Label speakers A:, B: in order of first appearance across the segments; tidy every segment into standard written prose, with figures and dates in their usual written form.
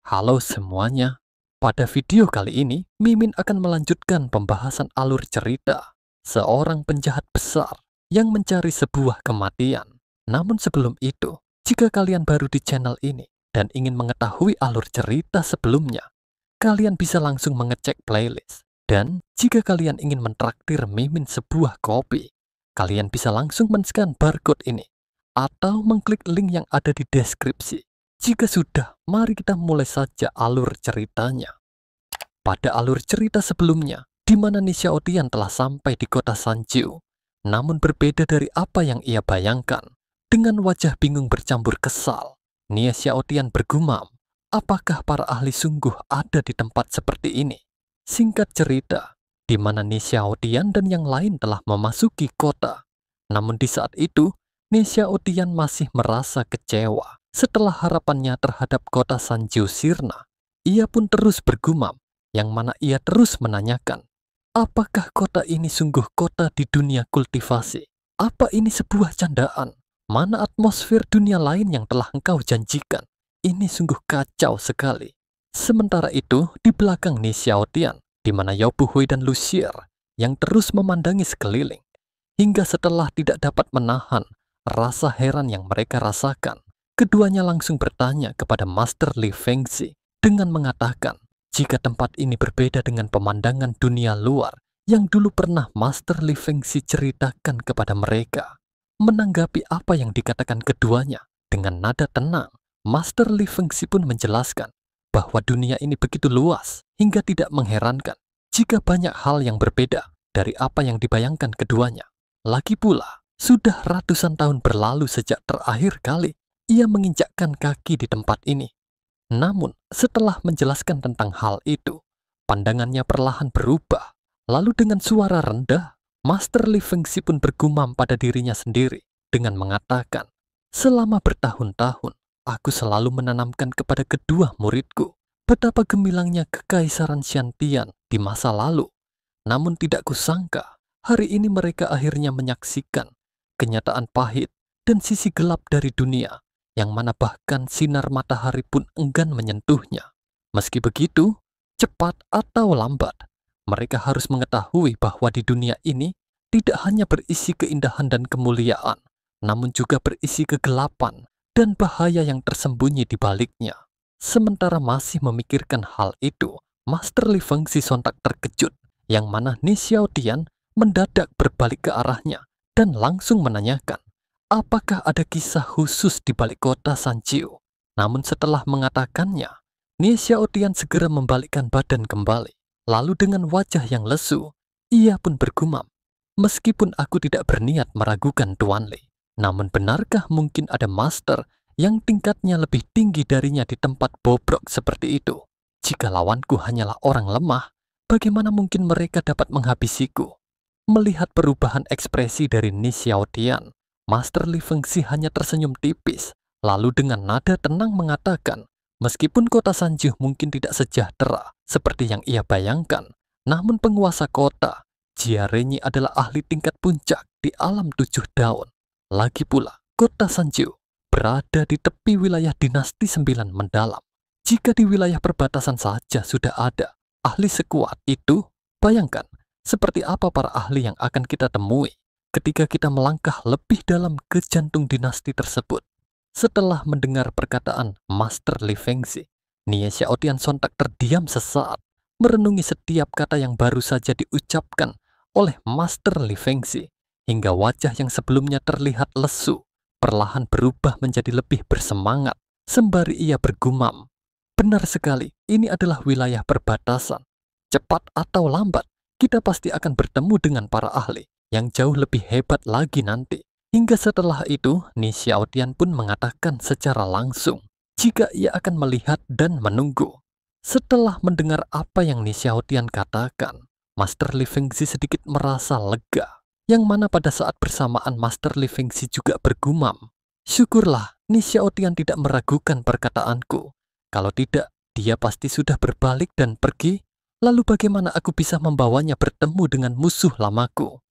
A: Halo semuanya, pada video kali ini Mimin akan melanjutkan pembahasan alur cerita seorang penjahat besar yang mencari sebuah kematian. Namun sebelum itu, jika kalian baru di channel ini dan ingin mengetahui alur cerita sebelumnya, kalian bisa langsung mengecek playlist. Dan jika kalian ingin mentraktir Mimin sebuah kopi, kalian bisa langsung men-scan barcode ini atau mengklik link yang ada di deskripsi. Jika sudah, mari kita mulai saja alur ceritanya. Pada alur cerita sebelumnya, di mana Nisha Odian telah sampai di kota Sanjiu, namun berbeda dari apa yang ia bayangkan. Dengan wajah bingung bercampur kesal, Nisha Odian bergumam, apakah para ahli sungguh ada di tempat seperti ini? Singkat cerita, di mana Nisha Odian dan yang lain telah memasuki kota. Namun di saat itu, Nisha Odian masih merasa kecewa. Setelah harapannya terhadap kota Sanjiu sirna, ia pun terus bergumam, yang mana ia terus menanyakan, apakah kota ini sungguh kota di dunia kultivasi? Apa ini sebuah candaan? Mana atmosfer dunia lain yang telah engkau janjikan? Ini sungguh kacau sekali. Sementara itu, di belakang Nisha Odian, di mana Yao Buhui dan Lucier, yang terus memandangi sekeliling, hingga setelah tidak dapat menahan rasa heran yang mereka rasakan, keduanya langsung bertanya kepada Master Li Fengxi dengan mengatakan, jika tempat ini berbeda dengan pemandangan dunia luar yang dulu pernah Master Li Fengxi ceritakan kepada mereka. Menanggapi apa yang dikatakan keduanya dengan nada tenang, Master Li Fengxi pun menjelaskan bahwa dunia ini begitu luas hingga tidak mengherankan jika banyak hal yang berbeda dari apa yang dibayangkan keduanya. Lagi pula, sudah ratusan tahun berlalu sejak terakhir kali ia menginjakkan kaki di tempat ini. Namun, setelah menjelaskan tentang hal itu, pandangannya perlahan berubah. Lalu dengan suara rendah, Master Li Fengxi pun bergumam pada dirinya sendiri dengan mengatakan, selama bertahun-tahun, aku selalu menanamkan kepada kedua muridku betapa gemilangnya kekaisaran Xiantian di masa lalu. Namun tidak kusangka, hari ini mereka akhirnya menyaksikan kenyataan pahit dan sisi gelap dari dunia, yang mana bahkan sinar matahari pun enggan menyentuhnya. Meski begitu, cepat atau lambat, mereka harus mengetahui bahwa di dunia ini tidak hanya berisi keindahan dan kemuliaan, namun juga berisi kegelapan dan bahaya yang tersembunyi di baliknya. Sementara masih memikirkan hal itu, Master Li Fengxi sontak terkejut, yang mana Nisha Odian mendadak berbalik ke arahnya dan langsung menanyakan, apakah ada kisah khusus di balik kota Sanjiu? Namun setelah mengatakannya, Nisha Odian segera membalikkan badan kembali. Lalu dengan wajah yang lesu, ia pun bergumam, meskipun aku tidak berniat meragukan Tuan Li, namun benarkah mungkin ada master yang tingkatnya lebih tinggi darinya di tempat bobrok seperti itu? Jika lawanku hanyalah orang lemah, bagaimana mungkin mereka dapat menghabisiku? Melihat perubahan ekspresi dari Nisha Odian, Master Li Fengxi hanya tersenyum tipis, lalu dengan nada tenang mengatakan, meskipun kota Sanjiu mungkin tidak sejahtera seperti yang ia bayangkan, namun penguasa kota, Jia Renyi adalah ahli tingkat puncak di alam 7 daun. Lagi pula, kota Sanjiu berada di tepi wilayah dinasti 9 mendalam. Jika di wilayah perbatasan saja sudah ada ahli sekuat itu, bayangkan seperti apa para ahli yang akan kita temui ketika kita melangkah lebih dalam ke jantung dinasti tersebut. Setelah mendengar perkataan Master Li Fengxi, Nisha Odian sontak terdiam sesaat, merenungi setiap kata yang baru saja diucapkan oleh Master Li Fengxi, hingga wajah yang sebelumnya terlihat lesu, perlahan berubah menjadi lebih bersemangat, sembari ia bergumam, benar sekali, ini adalah wilayah perbatasan. Cepat atau lambat, kita pasti akan bertemu dengan para ahli yang jauh lebih hebat lagi nanti. Hingga setelah itu, Nisha Odian pun mengatakan secara langsung jika ia akan melihat dan menunggu. Setelah mendengar apa yang Nisha Odian katakan, Master Li Fengxi sedikit merasa lega, yang mana pada saat bersamaan Master Li Fengxi juga bergumam, syukurlah Nisha Odian tidak meragukan perkataanku. Kalau tidak, dia pasti sudah berbalik dan pergi. Lalu bagaimana aku bisa membawanya bertemu dengan musuh lamaku?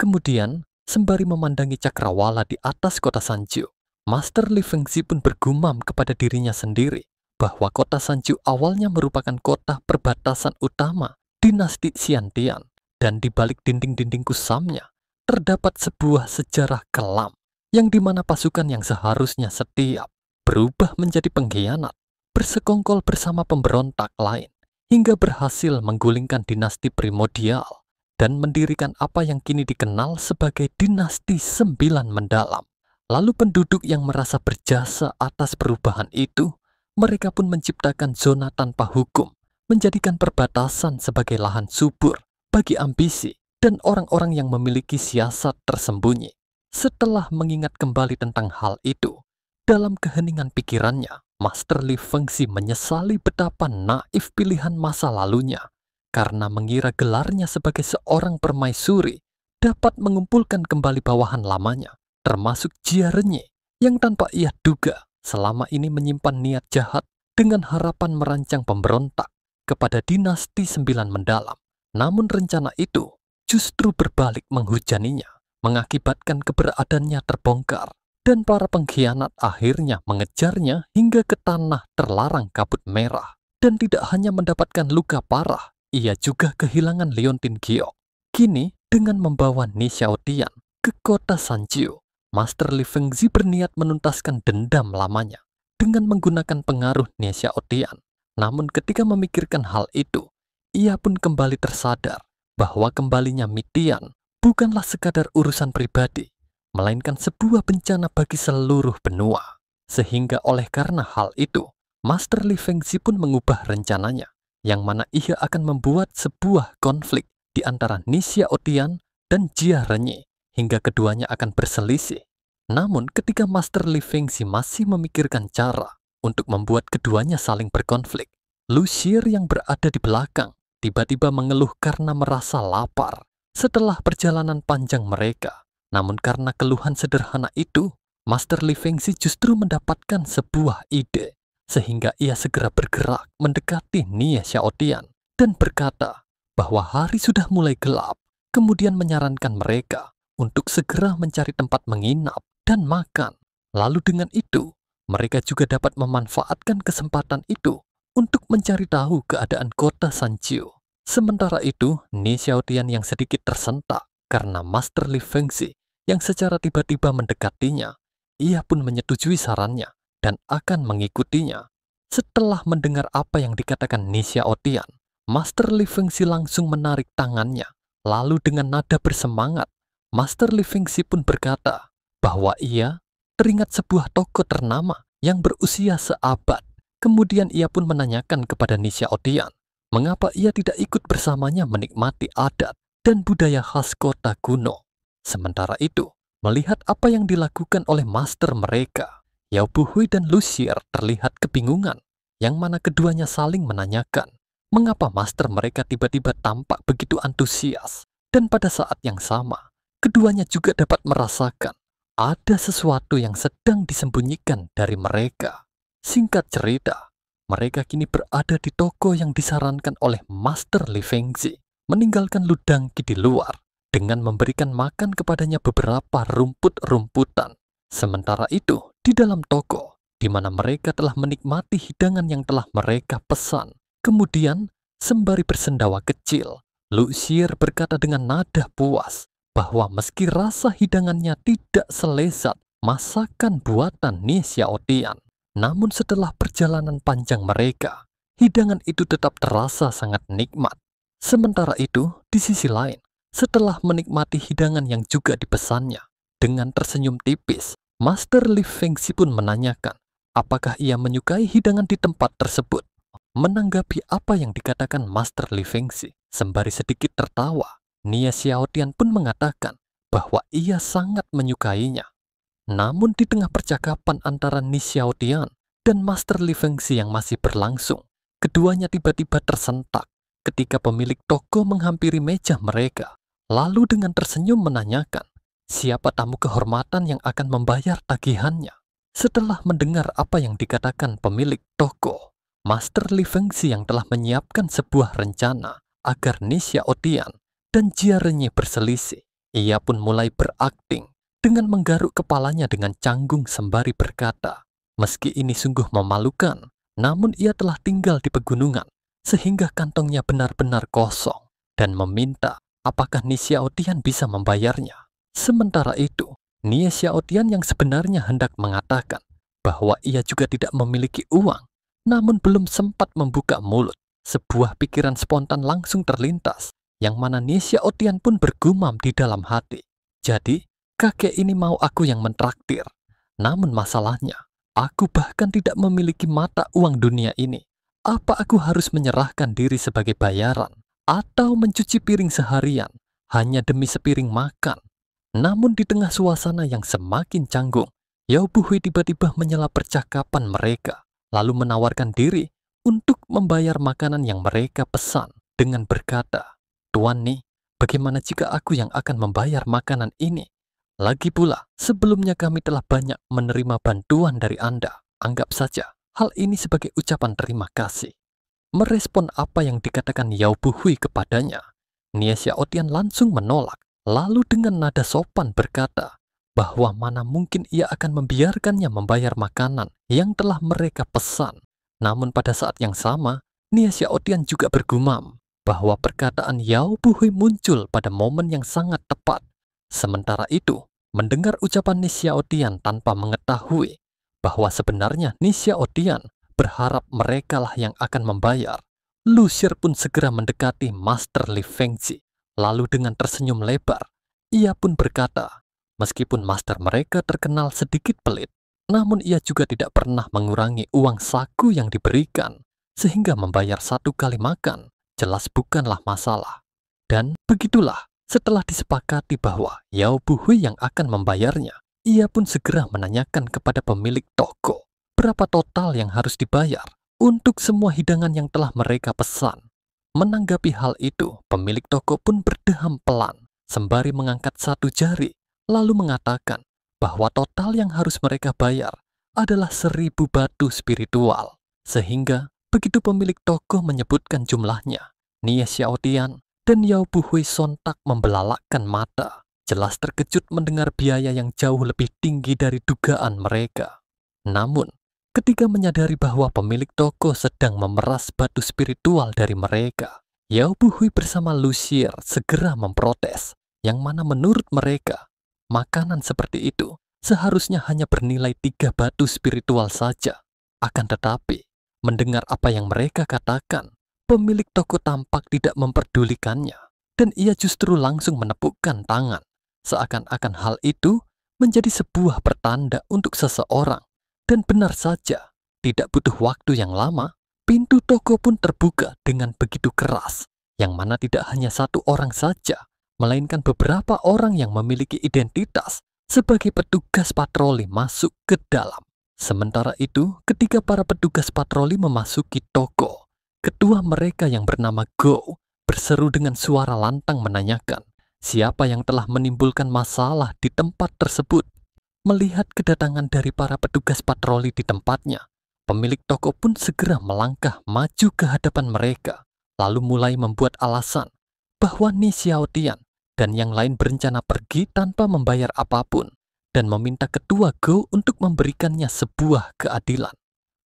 A: Kemudian, sembari memandangi cakrawala di atas kota Sanjiu, Master Li Fengxi pun bergumam kepada dirinya sendiri bahwa kota Sanju awalnya merupakan kota perbatasan utama dinasti Xiantian, dan di balik dinding-dinding kusamnya terdapat sebuah sejarah kelam yang dimana pasukan yang seharusnya setia berubah menjadi pengkhianat, bersekongkol bersama pemberontak lain, hingga berhasil menggulingkan dinasti primordial dan mendirikan apa yang kini dikenal sebagai dinasti Sembilan Mendalam. Lalu penduduk yang merasa berjasa atas perubahan itu, mereka pun menciptakan zona tanpa hukum, menjadikan perbatasan sebagai lahan subur bagi ambisi dan orang-orang yang memiliki siasat tersembunyi. Setelah mengingat kembali tentang hal itu, dalam keheningan pikirannya, Master Li Fengxi menyesali betapa naif pilihan masa lalunya, karena mengira gelarnya sebagai seorang permaisuri dapat mengumpulkan kembali bawahan lamanya, termasuk Jia Renyi, yang tanpa ia duga selama ini menyimpan niat jahat dengan harapan merancang pemberontak kepada dinasti Sembilan Mendalam. Namun rencana itu justru berbalik menghujaninya, mengakibatkan keberadaannya terbongkar, dan para pengkhianat akhirnya mengejarnya hingga ke tanah terlarang Kabut Merah. Dan tidak hanya mendapatkan luka parah, ia juga kehilangan Liontin Giok. Kini, dengan membawa Ni Xiaotian ke kota Sanjiu, Master Li Fengxi berniat menuntaskan dendam lamanya dengan menggunakan pengaruh Ni Xiaotian. Namun ketika memikirkan hal itu, ia pun kembali tersadar bahwa kembalinya Mitian bukanlah sekadar urusan pribadi, melainkan sebuah bencana bagi seluruh benua. Sehingga oleh karena hal itu, Master Li Fengxi pun mengubah rencananya, yang mana ia akan membuat sebuah konflik di antara Ni Xiaotian dan Jia Renyi, hingga keduanya akan berselisih. Namun ketika Master Li Fengxi masih memikirkan cara untuk membuat keduanya saling berkonflik, Lu Xie yang berada di belakang tiba-tiba mengeluh karena merasa lapar setelah perjalanan panjang mereka. Namun karena keluhan sederhana itu, Master Li Fengxi justru mendapatkan sebuah ide, sehingga ia segera bergerak mendekati Ni Xiaotian dan berkata bahwa hari sudah mulai gelap, kemudian menyarankan mereka untuk segera mencari tempat menginap dan makan. Lalu dengan itu, mereka juga dapat memanfaatkan kesempatan itu untuk mencari tahu keadaan kota Sanjiu. Sementara itu, Ni Xiaotian yang sedikit tersentak karena Master Li Fengxi yang secara tiba-tiba mendekatinya, ia pun menyetujui sarannya dan akan mengikutinya. Setelah mendengar apa yang dikatakan Ni Xiaotian, Master Li Fengxi langsung menarik tangannya. Lalu dengan nada bersemangat, Master Li Fengxi pun berkata bahwa ia teringat sebuah tokoh ternama yang berusia seabad. Kemudian ia pun menanyakan kepada Ni Xiaotian, mengapa ia tidak ikut bersamanya menikmati adat dan budaya khas kota kuno. Sementara itu, melihat apa yang dilakukan oleh master mereka, Yao Buhui dan Lu Xie terlihat kebingungan, yang mana keduanya saling menanyakan mengapa master mereka tiba-tiba tampak begitu antusias. Dan pada saat yang sama, keduanya juga dapat merasakan ada sesuatu yang sedang disembunyikan dari mereka. Singkat cerita, mereka kini berada di toko yang disarankan oleh Master Li Fengxi, meninggalkan Lu Dangqi di luar dengan memberikan makan kepadanya beberapa rumput-rumputan. Sementara itu, di dalam toko, di mana mereka telah menikmati hidangan yang telah mereka pesan. Kemudian, sembari bersendawa kecil, Lu Xie berkata dengan nada puas bahwa meski rasa hidangannya tidak selezat masakan buatan Ni Xiaotian, namun setelah perjalanan panjang mereka, hidangan itu tetap terasa sangat nikmat. Sementara itu, di sisi lain, setelah menikmati hidangan yang juga dipesannya, dengan tersenyum tipis, Master Li Fengxi pun menanyakan apakah ia menyukai hidangan di tempat tersebut. Menanggapi apa yang dikatakan Master Li Fengxi, sembari sedikit tertawa, Ni Xiaotian pun mengatakan bahwa ia sangat menyukainya. Namun di tengah percakapan antara Ni Xiaotian dan Master Li Fengxi yang masih berlangsung, keduanya tiba-tiba tersentak ketika pemilik toko menghampiri meja mereka, lalu dengan tersenyum menanyakan siapa tamu kehormatan yang akan membayar tagihannya. Setelah mendengar apa yang dikatakan pemilik toko, Master Li Fengxi yang telah menyiapkan sebuah rencana agar Ni Xiaotian dan Jia Renyi berselisih, ia pun mulai berakting dengan menggaruk kepalanya dengan canggung sembari berkata, meski ini sungguh memalukan, namun ia telah tinggal di pegunungan, sehingga kantongnya benar-benar kosong, dan meminta apakah Ni Xiaotian bisa membayarnya. Sementara itu, Ni Xiaotian yang sebenarnya hendak mengatakan bahwa ia juga tidak memiliki uang, namun belum sempat membuka mulut, sebuah pikiran spontan langsung terlintas, yang mana Ni Xiaotian pun bergumam di dalam hati. Jadi, kakek ini mau aku yang mentraktir. Namun masalahnya, aku bahkan tidak memiliki mata uang dunia ini. Apa aku harus menyerahkan diri sebagai bayaran? Atau mencuci piring seharian hanya demi sepiring makan? Namun di tengah suasana yang semakin canggung, Yao Buhui tiba-tiba menyela percakapan mereka, lalu menawarkan diri untuk membayar makanan yang mereka pesan dengan berkata, "Tuan Ni, bagaimana jika aku yang akan membayar makanan ini? Lagi pula, sebelumnya kami telah banyak menerima bantuan dari Anda. Anggap saja hal ini sebagai ucapan terima kasih." Merespon apa yang dikatakan Yao Buhui kepadanya, Ni Xiaotian langsung menolak, lalu dengan nada sopan berkata bahwa mana mungkin ia akan membiarkannya membayar makanan yang telah mereka pesan. Namun pada saat yang sama, Ni Xiaotian juga bergumam bahwa perkataan Yao Buhui muncul pada momen yang sangat tepat. Sementara itu, mendengar ucapan Ni Xiaotian tanpa mengetahui bahwa sebenarnya Ni Xiaotian berharap merekalah yang akan membayar, Lu Xie pun segera mendekati Master Li Fengzi. Lalu dengan tersenyum lebar, ia pun berkata, meskipun master mereka terkenal sedikit pelit, namun ia juga tidak pernah mengurangi uang saku yang diberikan, sehingga membayar satu kali makan jelas bukanlah masalah. Dan begitulah, setelah disepakati bahwa Yao Buhui yang akan membayarnya, ia pun segera menanyakan kepada pemilik toko berapa total yang harus dibayar untuk semua hidangan yang telah mereka pesan. Menanggapi hal itu, pemilik toko pun berdeham pelan sembari mengangkat satu jari, lalu mengatakan bahwa total yang harus mereka bayar adalah 1000 batu spiritual. Sehingga begitu pemilik toko menyebutkan jumlahnya, Ni Xiaotian dan Yao Buhui sontak membelalakkan mata, jelas terkejut mendengar biaya yang jauh lebih tinggi dari dugaan mereka. Namun, ketika menyadari bahwa pemilik toko sedang memeras batu spiritual dari mereka, Yao Buhui bersama Lu Xie segera memprotes, yang mana menurut mereka, makanan seperti itu seharusnya hanya bernilai 3 batu spiritual saja. Akan tetapi, mendengar apa yang mereka katakan, pemilik toko tampak tidak memperdulikannya, dan ia justru langsung menepukkan tangan, seakan-akan hal itu menjadi sebuah pertanda untuk seseorang. Dan benar saja, tidak butuh waktu yang lama, pintu toko pun terbuka dengan begitu keras, yang mana tidak hanya satu orang saja, melainkan beberapa orang yang memiliki identitas sebagai petugas patroli masuk ke dalam. Sementara itu, ketika para petugas patroli memasuki toko, ketua mereka yang bernama Go berseru dengan suara lantang menanyakan siapa yang telah menimbulkan masalah di tempat tersebut. Melihat kedatangan dari para petugas patroli di tempatnya, pemilik toko pun segera melangkah maju ke hadapan mereka, lalu mulai membuat alasan bahwa Ni Xiaotian dan yang lain berencana pergi tanpa membayar apapun, dan meminta ketua Go untuk memberikannya sebuah keadilan.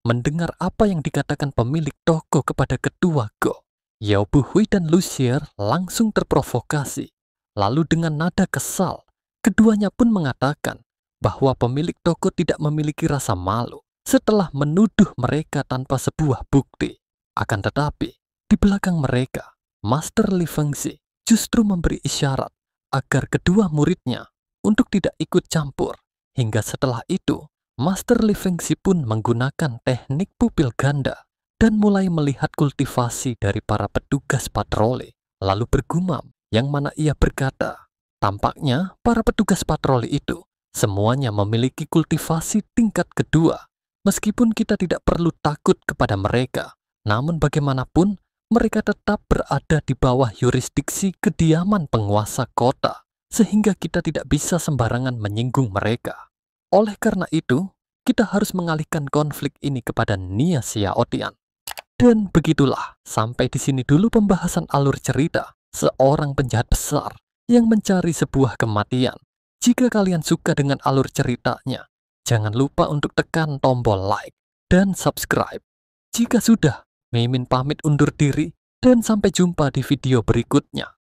A: Mendengar apa yang dikatakan pemilik toko kepada ketua Go, Yao Buhui dan Lu Xie langsung terprovokasi. Lalu dengan nada kesal, keduanya pun mengatakan bahwa pemilik toko tidak memiliki rasa malu setelah menuduh mereka tanpa sebuah bukti. Akan tetapi, di belakang mereka, Master Li Fengzi justru memberi isyarat agar kedua muridnya untuk tidak ikut campur. Hingga setelah itu, Master Li Fengzi pun menggunakan teknik pupil ganda dan mulai melihat kultivasi dari para petugas patroli, lalu bergumam, yang mana ia berkata, tampaknya para petugas patroli itu semuanya memiliki kultivasi tingkat kedua. Meskipun kita tidak perlu takut kepada mereka, namun bagaimanapun mereka tetap berada di bawah yurisdiksi kediaman penguasa kota, sehingga kita tidak bisa sembarangan menyinggung mereka. Oleh karena itu, kita harus mengalihkan konflik ini kepada Ni Xiaotian. Dan begitulah, sampai di sini dulu pembahasan alur cerita seorang penjahat besar yang mencari sebuah kematian. Jika kalian suka dengan alur ceritanya, jangan lupa untuk tekan tombol like dan subscribe. Jika sudah, Mimin pamit undur diri dan sampai jumpa di video berikutnya.